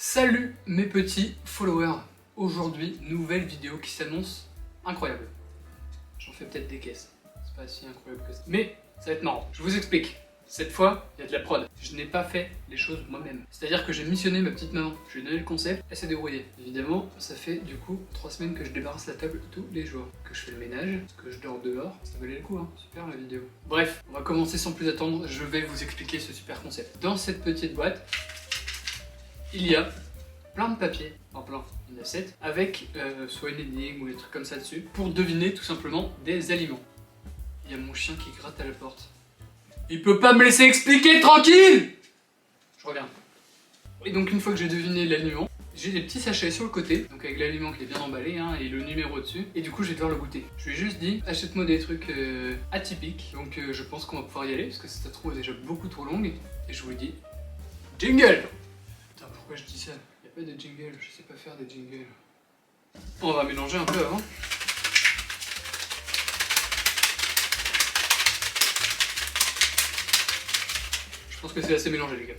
Salut mes petits followers. Aujourd'hui, nouvelle vidéo qui s'annonce incroyable. J'en fais peut-être des caisses, c'est pas si incroyable que ça. Mais ça va être marrant, je vous explique. Cette fois, il y a de la prod. Je n'ai pas fait les choses moi-même. C'est-à-dire que j'ai missionné ma petite maman. Je lui ai donné le concept, elle s'est débrouillée. Évidemment, ça fait du coup 3 semaines que je débarrasse la table tous les jours. Que je fais le ménage, que je dors dehors. Ça valait le coup, hein. Super la vidéo. Bref, on va commencer sans plus attendre. Je vais vous expliquer ce super concept. Dans cette petite boîte, il y a plein de papiers, enfin plein, il y en a 7, avec soit une énigme ou des trucs comme ça dessus, pour deviner tout simplement des aliments. Il y a mon chien qui gratte à la porte. Il peut pas me laisser expliquer tranquille! Je reviens. Et donc une fois que j'ai deviné l'aliment, j'ai des petits sachets sur le côté, donc avec l'aliment qui est bien emballé hein, et le numéro dessus, et du coup je vais devoir le goûter. Je lui ai juste dit, achète-moi des trucs atypiques, donc je pense qu'on va pouvoir y aller, parce que cette intro est déjà beaucoup trop longue, et je vous le dis, jingle! Putain, pourquoi je dis ça? Y a pas de jingle, je sais pas faire des jingles. On va mélanger un peu avant. Je pense que c'est assez mélangé les gars.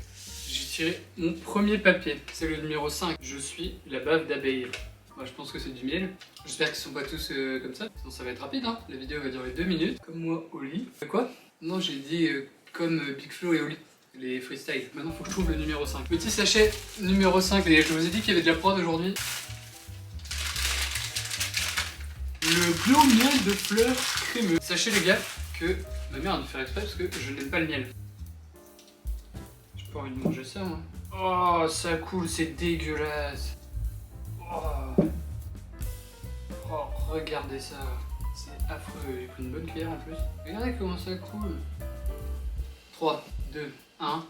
J'ai tiré mon premier papier, c'est le numéro 5. Je suis la bave d'abeille. Moi je pense que c'est du miel. J'espère qu'ils sont pas tous comme ça, sinon ça va être rapide hein. La vidéo va durer 2 minutes, comme moi au lit. Quoi? Non j'ai dit comme Big Flo et Oli, les freestyles. Maintenant faut que je trouve le numéro 5. Petit sachet numéro 5, et je vous ai dit qu'il y avait de la prod aujourd'hui. Le bleu miel de fleurs crémeux. Sachez les gars que ma mère a dû faire exprès parce que je n'aime pas le miel. J'ai pas envie de manger ça moi. Oh ça coule, c'est dégueulasse. Oh. Oh regardez ça. C'est affreux, j'ai pris une bonne cuillère en plus. Regardez comment ça coule. 3, 2, 1.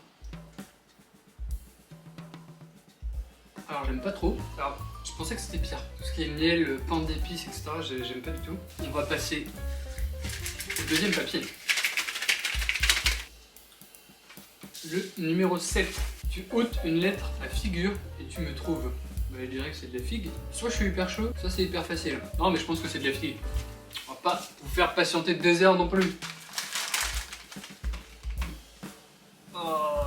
Alors j'aime pas trop. Alors je pensais que c'était pire. Tout ce qui est miel, pain d'épices, etc. J'aime pas du tout. On va passer au deuxième papier. Le numéro 7. Tu ôtes une lettre à figure et tu me trouves. Bah, je dirais que c'est de la figue. Soit je suis hyper chaud, soit c'est hyper facile. Non mais je pense que c'est de la figue. On va pas vous faire patienter 2 heures non plus. Oh,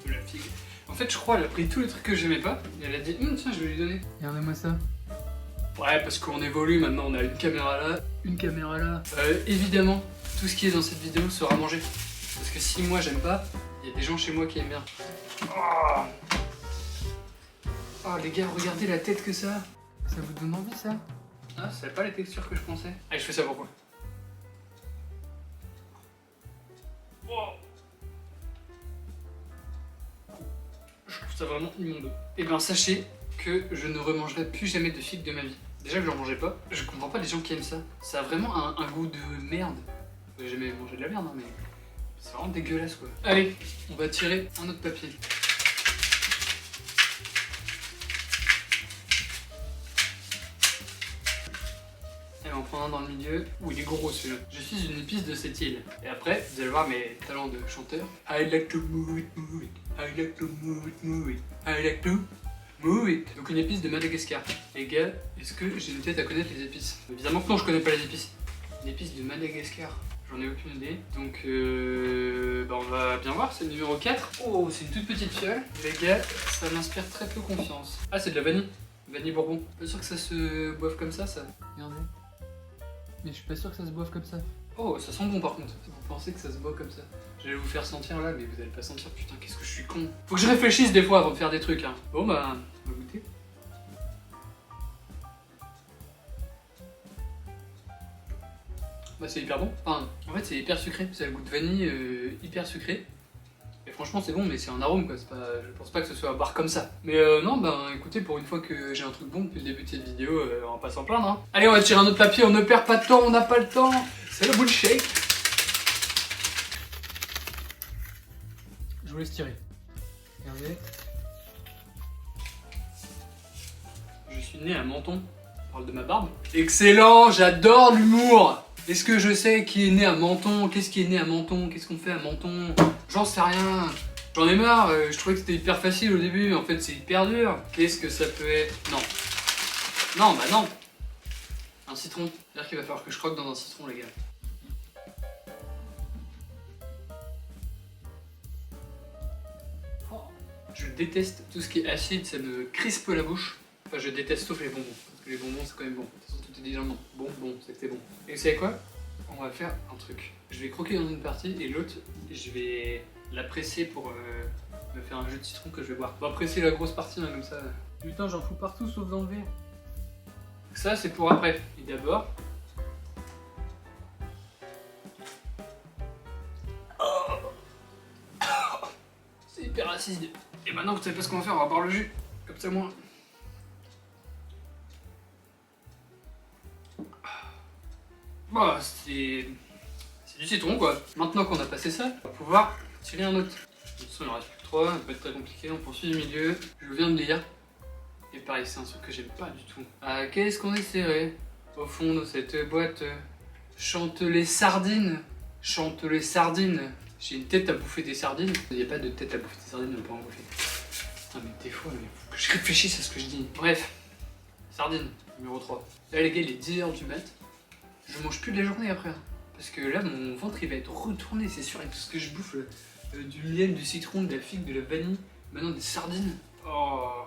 de la figue. En fait je crois elle a pris tous les trucs que j'aimais pas et elle a dit tiens je vais lui donner. Regardez-moi ça. Ouais parce qu'on évolue maintenant, on a une caméra là, une caméra là. Évidemment tout ce qui est dans cette vidéo sera mangé. Parce que si moi j'aime pas, il y a des gens chez moi qui aiment bien. Oh. Oh les gars, regardez la tête que ça a. Ça vous donne envie ça? Ah, c'est pas la texture que je pensais. Allez, je fais ça pourquoi? Oh. Je trouve ça vraiment immonde. Et ben sachez que je ne remangerai plus jamais de figues de ma vie. Déjà que j'en mangeais pas, je comprends pas les gens qui aiment ça. Ça a vraiment un goût de merde. J'ai jamais mangé de la merde hein, mais c'est vraiment dégueulasse quoi. Allez, on va tirer un autre papier. Et on prend un dans le milieu. Ouh, il est gros celui-là. Je suis une épice de cette île. Et après, vous allez voir mes talents de chanteur. I like to move it, move it. I like to move it, move it. I like to move it. Donc une épice de Madagascar. Les gars, est-ce que j'ai une tête à connaître les épices? Évidemment que non, je connais pas les épices. Une épice de Madagascar. J'en ai aucune idée. Donc bah on va bien voir, c'est le numéro 4. Oh, c'est une toute petite fiole. Les gars, ça m'inspire très peu confiance. Ah, c'est de la vanille. Vanille bourbon. Pas sûr que ça se boive comme ça. Regardez. Mais je suis pas sûr que ça se boive comme ça. Oh, ça sent bon par contre. Vous pensez que ça se boit comme ça? J'allais vous faire sentir là, mais vous allez pas sentir. Putain, qu'est-ce que je suis con. Faut que je réfléchisse des fois avant de faire des trucs. Hein. Bon bah, on va goûter. Bah c'est hyper bon. Enfin, en fait c'est hyper sucré. Ça a le goût de vanille hyper sucré. Et franchement c'est bon mais c'est un arôme quoi. Pas, je pense pas que ce soit à boire comme ça. Mais non bah écoutez, pour une fois que j'ai un truc bon depuis le début de cette vidéo, on va pas s'en plaindre hein. Allez on va tirer un autre papier, on ne perd pas de temps, on n'a pas le temps. C'est la boule shake. Je vous laisse tirer. Regardez. Je suis né à Menton. On parle de ma barbe. Excellent, j'adore l'humour. Est-ce que je sais qui est né à Menton? Qu'est-ce qui est né à Menton? Qu'est-ce qu'on fait à Menton? J'en sais rien. J'en ai marre, je trouvais que c'était hyper facile au début, mais en fait c'est hyper dur. Qu'est-ce que ça peut être? Non. Non, bah non. Un citron. C'est-à-dire qu'il va falloir que je croque dans un citron les gars. Oh. Je déteste tout ce qui est acide, ça me crispe la bouche. Enfin, je déteste sauf les bonbons, parce que les bonbons c'est quand même bon. De toute façon, tout est déjà bon. Bon, c'est que c'est bon. Et vous savez quoi? On va faire un truc. Je vais croquer dans une partie et l'autre, je vais la presser pour me faire un jus de citron que je vais boire. On va presser la grosse partie, hein, comme ça. Putain, j'en fous partout sauf dans le verre. Ça, c'est pour après. Et d'abord... C'est hyper acide. Et maintenant, vous savez pas ce qu'on va faire, on va boire le jus. Comme ça, moi... Bah, c'est du citron, quoi. Maintenant qu'on a passé ça, on va pouvoir tirer un autre. De toute façon, il en reste plus que 3, ça peut être très compliqué. On poursuit du milieu. Je viens de lire. Et pareil, c'est un truc que j'aime pas du tout. Ah, qu'est-ce qu'on est serré au fond de cette boîte. Chante les sardines. Chante les sardines. J'ai une tête à bouffer des sardines. Il n'y a pas de tête à bouffer des sardines, on peut en bouffer. Putain, mais des fois, faut que je réfléchisse à ce que je dis. Bref, sardine, numéro 3. Là, les gars, il est 10h du mat. Je mange plus de la journée après. Parce que là, mon ventre, il va être retourné, c'est sûr, avec tout ce que je bouffe. Du miel, du citron, de la figue, de la vanille. Maintenant, des sardines. Oh,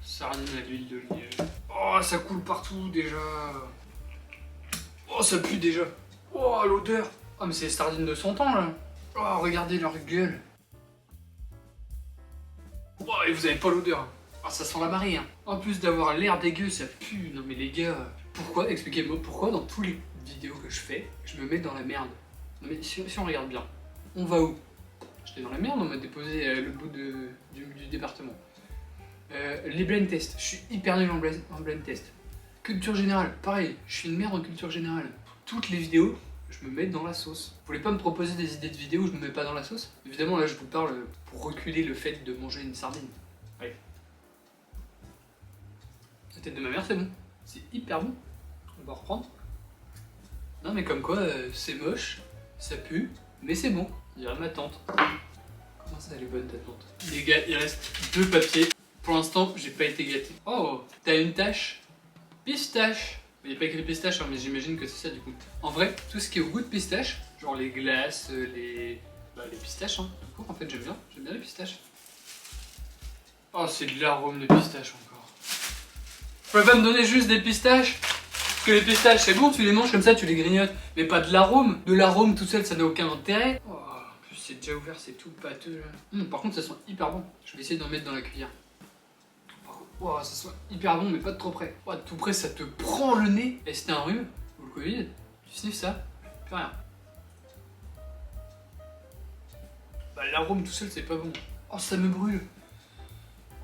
sardines à l'huile d'olive. Oh, ça coule partout, déjà. Oh, ça pue, déjà. Oh, l'odeur. Oh, mais c'est les sardines de 100 ans, là. Oh, regardez leur gueule. Oh, et vous avez pas l'odeur. Oh, ça sent la marée, hein. En plus d'avoir l'air dégueu, ça pue. Non mais les gars, pourquoi, expliquez-moi, pourquoi dans tous les vidéos que je fais, je me mets dans la merde? Non mais si on regarde bien, on va où? J'étais dans la merde, on m'a déposé le bout du département. Les blind tests, je suis hyper nul en blind test. Culture générale, pareil, je suis une merde en culture générale. Toutes les vidéos, je me mets dans la sauce. Vous voulez pas me proposer des idées de vidéos où je me mets pas dans la sauce? Évidemment, là, je vous parle pour reculer le fait de manger une sardine. Allez. La tête de ma mère, c'est bon. C'est hyper bon. On va reprendre. Non, mais comme quoi, c'est moche, ça pue, mais c'est bon. Dirait ma tante. Comment ça, elle est bonne, ta tante? Les gars, il reste 2 papiers. Pour l'instant, j'ai pas été gâté. Oh, t'as une tache pistache. Il n'y a pas écrit pistache, hein, mais j'imagine que c'est ça du coup. En vrai, tout ce qui est au goût de pistache, genre les glaces, les pistaches, hein. Du coup, en fait, j'aime bien les pistaches. Oh, c'est de l'arôme de pistache encore. Vous pouvez pas me donner juste des pistaches? Parce que les pistaches, c'est bon, tu les manges comme ça, tu les grignotes. Mais pas de l'arôme. De l'arôme tout seul, ça n'a aucun intérêt. Oh, en plus, c'est déjà ouvert, c'est tout pâteux là. Par contre, ça sent hyper bon. Je vais essayer d'en mettre dans la cuillère. Oh, ça soit hyper bon, mais pas de trop près. Oh, de tout près, ça te prend le nez. Et c'était un rhume ou le Covid, tu sniffes ça, plus rien. Bah, l'arôme tout seul, c'est pas bon. Oh, ça me brûle.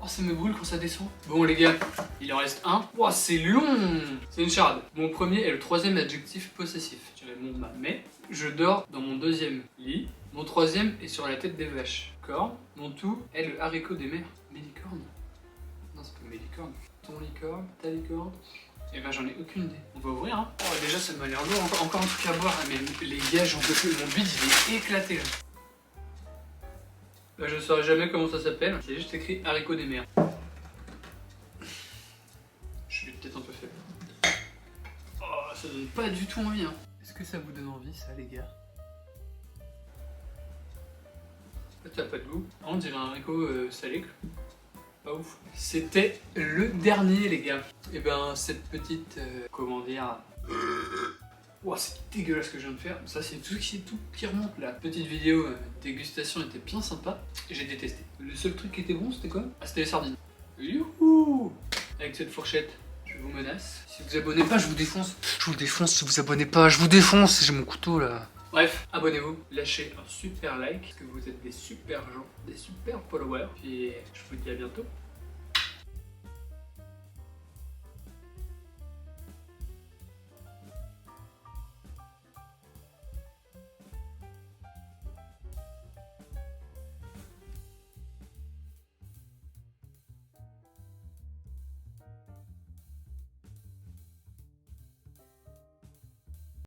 Oh, ça me brûle quand ça descend. Bon, les gars, il en reste un. Oh, c'est long. C'est une charade. Mon premier est le 3e adjectif possessif. Je dirais mon ma. Mais je dors dans mon 2e lit. Mon 3e est sur la tête des vaches. Corne. Mon tout est le haricot des mers. Mélicorne. Non, c'est pas mélicorne. Ton licorne, ta licorne. Et ben j'en ai aucune idée. On va ouvrir, hein. Oh, déjà ça m'a l'air lourd. Encore un truc à boire. Mais les gars, j'en peux plus. Mon bide il est éclaté là. Bah, je ne saurais jamais comment ça s'appelle. C'est juste écrit haricot des mers. Je suis peut-être un peu faible. Oh, ça donne pas du tout envie, hein. Est-ce que ça vous donne envie, ça, les gars? En fait, ça n'a pas de goût. On dirait un haricot salé. Pas ouf. C'était le dernier, les gars. Et ben, cette petite... comment dire... Wow, c'est dégueulasse ce que je viens de faire. Ça, c'est tout qui remonte. La petite vidéo dégustation était bien sympa. Et j'ai détesté. Le seul truc qui était bon, c'était quoi? Ah, c'était les sardines. Youhou! Avec cette fourchette, je vous menace. Si vous abonnez pas, je vous défonce. Je vous défonce si vous abonnez pas. Je vous défonce. J'ai mon couteau là. Bref, abonnez-vous, lâchez un super like. Parce que vous êtes des super gens, des super followers. Puis je vous dis à bientôt.